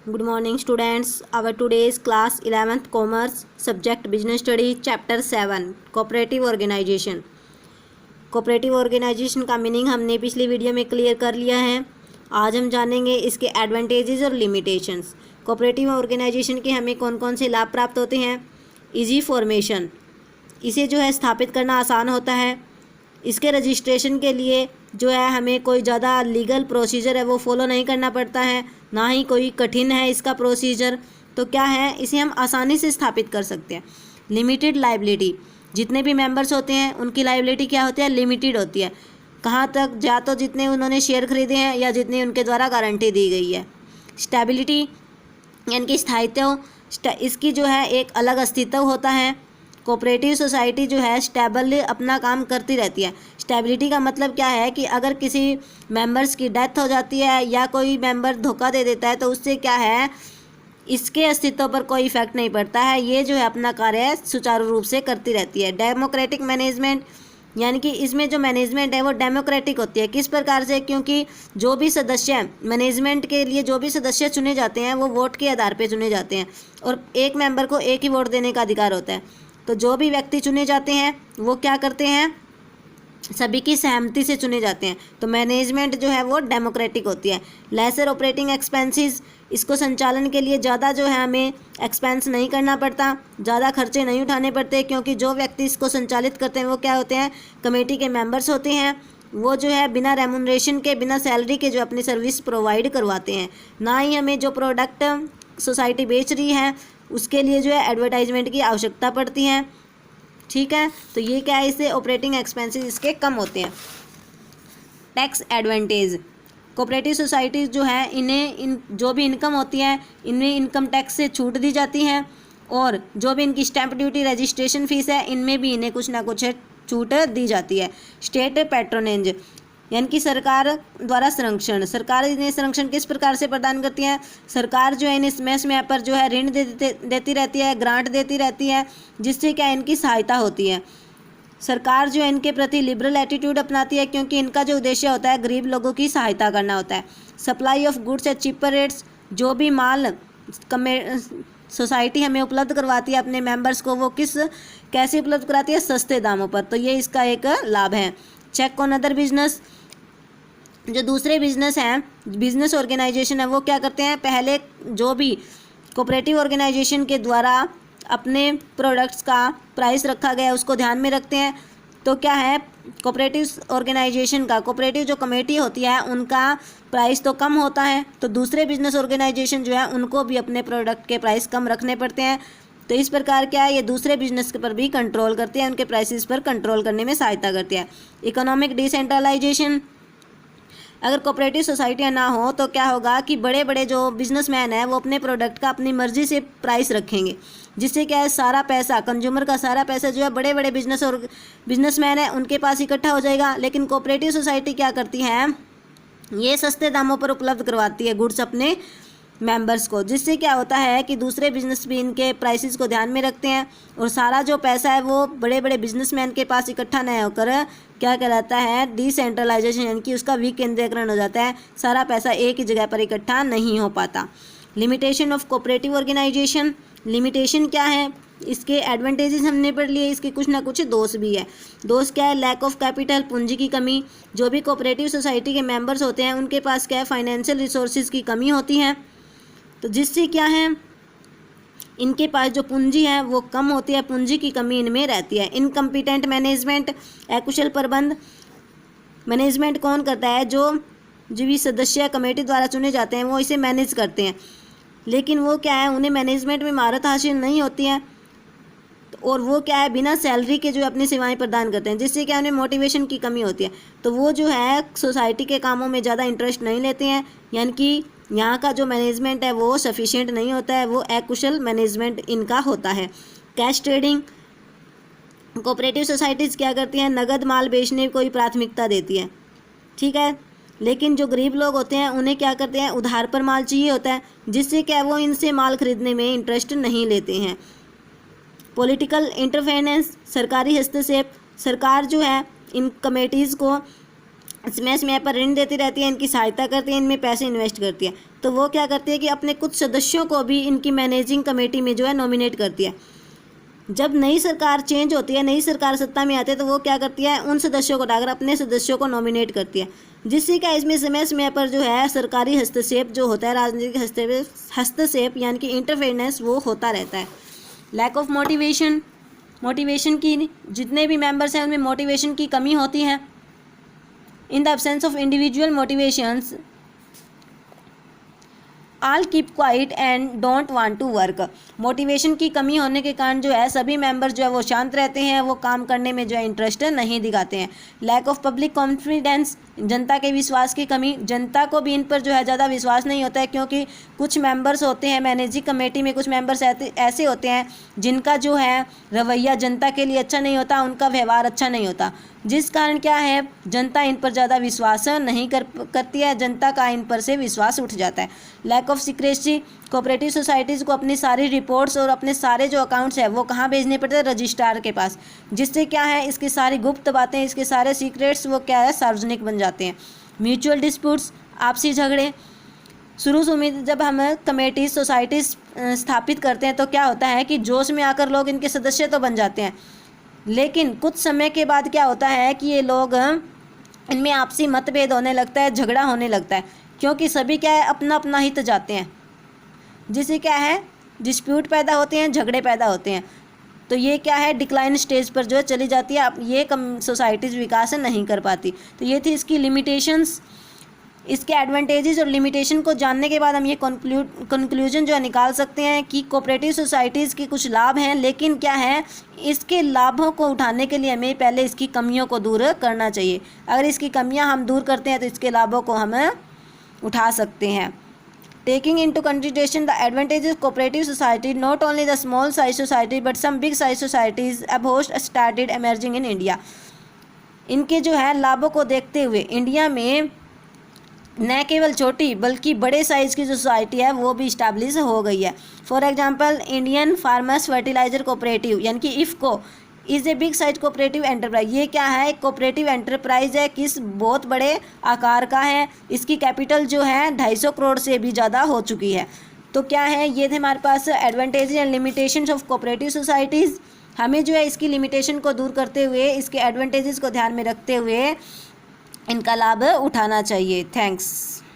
Good morning students. Our today's class 11th Commerce subject Business Study Chapter 7 Cooperative Organization. Cooperative organisation का meaning हमने पिछली video में clear कर लिया है। आज हम जानेंगे इसके एडवांटेजेस और लिमिटेशंस। कोऑपरेटिव ऑर्गेनाइजेशन के हमें कौन कौन से लाभ प्राप्त होते हैं। इजी फॉर्मेशन, इसे जो है स्थापित करना आसान होता है। इसके रजिस्ट्रेशन के लिए जो है हमें कोई ज़्यादा लीगल प्रोसीजर है वो फॉलो नहीं करना पड़ता है, ना ही कोई कठिन है इसका प्रोसीजर। तो क्या है, इसे हम आसानी से स्थापित कर सकते हैं। लिमिटेड लाइबिलिटी, जितने भी मेंबर्स होते हैं उनकी लाइबिलिटी क्या होती है, लिमिटेड होती है। कहाँ तक, या तो जितने उन्होंने शेयर खरीदे हैं या जितनी उनके द्वारा गारंटी दी गई है। स्टेबिलिटी यानी कि स्थायित्व, इसकी जो है एक अलग अस्तित्व होता है। कोऑपरेटिव सोसाइटी जो है स्टेबल अपना काम करती रहती है। स्टेबिलिटी का मतलब क्या है कि अगर किसी मेंबर्स की डेथ हो जाती है या कोई मेंबर धोखा दे देता है तो उससे क्या है, इसके अस्तित्व पर कोई इफेक्ट नहीं पड़ता है। ये जो है अपना कार्य सुचारू रूप से करती रहती है। डेमोक्रेटिक मैनेजमेंट, यानी कि इसमें जो मैनेजमेंट है वो डेमोक्रेटिक होती है। किस प्रकार से, क्योंकि जो भी सदस्य मैनेजमेंट के लिए जो भी सदस्य चुने जाते हैं वो वोट के आधार पर चुने जाते हैं और एक मेंबर को एक ही वोट देने का अधिकार होता है। तो जो भी व्यक्ति चुने जाते हैं वो क्या करते हैं, सभी की सहमति से चुने जाते हैं। तो मैनेजमेंट जो है वो डेमोक्रेटिक होती है। लेसर ऑपरेटिंग एक्सपेंसेस, इसको संचालन के लिए ज़्यादा जो है हमें एक्सपेंस नहीं करना पड़ता, ज़्यादा खर्चे नहीं उठाने पड़ते, क्योंकि जो व्यक्ति इसको संचालित करते हैं वो क्या होते हैं, कमेटी के मेंबर्स होते हैं। वो जो है बिना रेमुनरेशन के, बिना सैलरी के जो अपनी सर्विस प्रोवाइड करवाते हैं। ना ही हमें जो प्रोडक्ट सोसाइटी बेच रही है उसके लिए जो है एडवर्टाइजमेंट की आवश्यकता पड़ती है। ठीक है, तो ये क्या है, इससे ऑपरेटिंग एक्सपेंसेस इसके कम होते हैं। टैक्स एडवांटेज, कोऑपरेटिव सोसाइटीज़ जो है इन्हें जो भी इनकम होती है इनमें इनकम टैक्स से छूट दी जाती है, और जो भी इनकी स्टैंप ड्यूटी, रजिस्ट्रेशन फीस है, इनमें भी इन्हें कुछ ना कुछ छूट दी जाती है। स्टेट पैट्रोनेज, यानी कि सरकार द्वारा संरक्षण, सरकार इन्हें संरक्षण किस प्रकार से प्रदान करती है, सरकार जो है इन्हें समय समय पर जो है ऋण देती रहती है, ग्रांट देती रहती है, जिससे क्या इनकी सहायता होती है। सरकार जो है इनके प्रति लिबरल एटीट्यूड अपनाती है, क्योंकि इनका जो उद्देश्य होता है गरीब लोगों की सहायता करना होता है। Supply of goods at cheaper rates, जो भी माल सोसाइटी हमें उपलब्ध करवाती है अपने मेंबर्स को, वो कैसे उपलब्ध कराती है, सस्ते दामों पर। तो ये इसका एक लाभ है। चेक ऑन अदर बिजनेस, जो दूसरे बिजनेस हैं, बिजनेस ऑर्गेनाइजेशन है, वो क्या करते हैं, पहले जो भी कोऑपरेटिव ऑर्गेनाइजेशन के द्वारा अपने प्रोडक्ट्स का प्राइस रखा गया है उसको ध्यान में रखते हैं। तो क्या है, कोऑपरेटिव ऑर्गेनाइजेशन का, कोऑपरेटिव जो कमेटी होती है उनका प्राइस तो कम होता है, तो दूसरे बिजनेस ऑर्गेनाइजेशन जो है उनको भी अपने प्रोडक्ट के प्राइस कम रखने पड़ते हैं। तो इस प्रकार क्या है, ये दूसरे बिजनेस के पर भी कंट्रोल करती है, उनके प्राइसेस पर कंट्रोल करने में सहायता करती है। इकोनॉमिक डिसेंट्रलाइजेशन, अगर कोऑपरेटिव सोसाइटियाँ ना हो तो क्या होगा कि बड़े बड़े जो बिजनेसमैन हैं वो अपने प्रोडक्ट का अपनी मर्जी से प्राइस रखेंगे, जिससे क्या है, सारा पैसा, कंज्यूमर का सारा पैसा जो है बड़े बड़े बिजनेसमैन हैं उनके पास इकट्ठा हो जाएगा। लेकिन कोऑपरेटिव सोसाइटी क्या करती है, ये सस्ते दामों पर उपलब्ध करवाती है गुड्स अपने मेंबर्स को, जिससे क्या होता है कि दूसरे बिजनेस भी इनके प्राइसेस को ध्यान में रखते हैं और सारा जो पैसा है वो बड़े बड़े बिजनेसमैन के पास इकट्ठा नहीं होकर क्या कहलाता है, डिसेंट्रलाइजेशन, यानी कि उसका विकेंद्रीकरण हो जाता है। सारा पैसा एक ही जगह पर इकट्ठा नहीं हो पाता। Limitation of cooperative organisation, limitation क्या है, इसके एडवांटेजेस हमने पढ़ लिए, इसके कुछ ना कुछ दोष भी है। दोष क्या है, लैक ऑफ कैपिटल, पूंजी की कमी, जो भी कोऑपरेटिव सोसाइटी के मेंबर्स होते हैं उनके पास क्या है, फाइनेंशियल रिसोर्सेज की कमी होती है, तो जिससे क्या है, इनके पास जो पूंजी है वो कम होती है, पूंजी की कमी इनमें रहती है। इनकम्पिटेंट मैनेजमेंट, अकुशल प्रबंध, मैनेजमेंट कौन करता है, जो भी सदस्य कमेटी द्वारा चुने जाते हैं वो इसे मैनेज करते हैं, लेकिन वो क्या है, उन्हें मैनेजमेंट में महारत हासिल नहीं होती है, और वो क्या है, बिना सैलरी के जो अपनी सेवाएं प्रदान करते हैं, जिससे क्या उन्हें मोटिवेशन की कमी होती है। तो वो जो है सोसाइटी के कामों में ज़्यादा इंटरेस्ट नहीं लेते हैं, यानी कि यहाँ का जो मैनेजमेंट है वो सफिशिएंट नहीं होता है, वो अकुशल मैनेजमेंट इनका होता है। कैश ट्रेडिंग, कोऑपरेटिव सोसाइटीज़ क्या करती हैं, नगद माल बेचने को ही प्राथमिकता देती है। ठीक है, लेकिन जो गरीब लोग होते हैं उन्हें क्या करते हैं, उधार पर माल चाहिए होता है, जिससे क्या वो इनसे माल खरीदने में इंटरेस्ट नहीं लेते हैं। पॉलिटिकल इंटरफेरेंस, सरकारी हस्तक्षेप, सरकार जो है इन कमेटीज़ को समय समय पर ऋण देती रहती है, इनकी सहायता करती है, इनमें पैसे इन्वेस्ट करती है। तो वो क्या करती है कि अपने कुछ सदस्यों को भी इनकी मैनेजिंग कमेटी में जो है नॉमिनेट करती है। जब नई सरकार चेंज होती है, नई सरकार सत्ता में आती है, तो वो क्या करती है, उन सदस्यों को हटाकर अपने सदस्यों को नॉमिनेट करती है, जिससे क्या इसमें समय समय पर जो है सरकारी हस्तक्षेप जो होता है, राजनीतिक हस्तक्षेप यानी कि इंटरफेरेंस वो होता रहता है। लैक ऑफ मोटिवेशन, मोटिवेशन की जितने भी मेंबर्स हैं उनमें मोटिवेशन की कमी होती है। In the absence of individual motivations all keep quiet and don't want to work. Motivation की कमी होने के कारण जो है सभी मेंबर जो है वो शांत रहते हैं, वो काम करने में जो है इंटरेस्ट नहीं दिखाते हैं। लैक ऑफ पब्लिक कॉन्फिडेंस, जनता के विश्वास की कमी, जनता को भी इन पर जो है ज़्यादा विश्वास नहीं होता है, क्योंकि कुछ मेंबर्स होते हैं मैनेजिंग कमेटी में, कुछ मेंबर्स ऐसे होते हैं जिनका जो है रवैया जनता के लिए अच्छा नहीं होता, उनका व्यवहार अच्छा नहीं होता, जिस कारण क्या है जनता इन पर ज़्यादा विश्वास नहीं करती है, जनता का इन पर से विश्वास उठ जाता है। Lack of secrecy, cooperative societies को अपनी सारी रिपोर्ट्स और अपने सारे जो अकाउंट्स है वो कहाँ भेजने पड़ते हैं, रजिस्ट्रार के पास, जिससे क्या है इसकी सारी गुप्त बातें, इसके सारे सीक्रेट्स वो क्या है सार्वजनिक बन जाते हैं। म्यूचुअल डिस्प्यूट्स, आपसी झगड़े, शुरू में जब हम कमेटी सोसाइटीज़ स्थापित करते हैं तो क्या होता है कि जोश में आकर लोग इनके सदस्य तो बन जाते हैं, लेकिन कुछ समय के बाद क्या होता है कि ये लोग इनमें आपसी मतभेद होने लगता है, झगड़ा होने लगता है, क्योंकि सभी क्या है अपना अपना हित चाहते हैं, जिससे क्या है डिस्प्यूट पैदा होते हैं, झगड़े पैदा होते हैं। तो ये क्या है डिक्लाइन स्टेज पर जो है चली जाती है, अब ये सोसाइटीज़ विकास नहीं कर पाती। तो ये थी इसकी लिमिटेशंस। इसके एडवांटेजेस और लिमिटेशन को जानने के बाद हम ये कंक्लूजन जो है निकाल सकते हैं कि कोऑपरेटिव सोसाइटीज़ के कुछ लाभ हैं, लेकिन क्या है इसके लाभों को उठाने के लिए हमें पहले इसकी कमियों को दूर करना चाहिए। अगर इसकी कमियां हम दूर करते हैं तो इसके लाभों को हम उठा सकते हैं। Taking into consideration the advantages cooperative society, not only the small size society but some big size societies अब host started emerging in India. इनके जो है लाभों को देखते हुए इंडिया में न केवल छोटी बल्कि बड़े साइज़ की जो सोसाइटी है वो भी इस्टेब्लिश हो गई है। For example Indian farmers fertiliser cooperative यानी कि IFFCO is a big size cooperative enterprise. ये क्या है कोऑपरेटिव एंटरप्राइज है, किस बहुत बड़े आकार का है, इसकी कैपिटल जो है 250 करोड़ से भी ज़्यादा हो चुकी है। तो क्या है ये थे हमारे पास advantage and limitations of cooperative societies. हमें जो है इसकी लिमिटेशन को दूर करते हुए इसके एडवांटेजेस को ध्यान में रखते हुए इनका लाभ उठाना चाहिए। थैंक्स।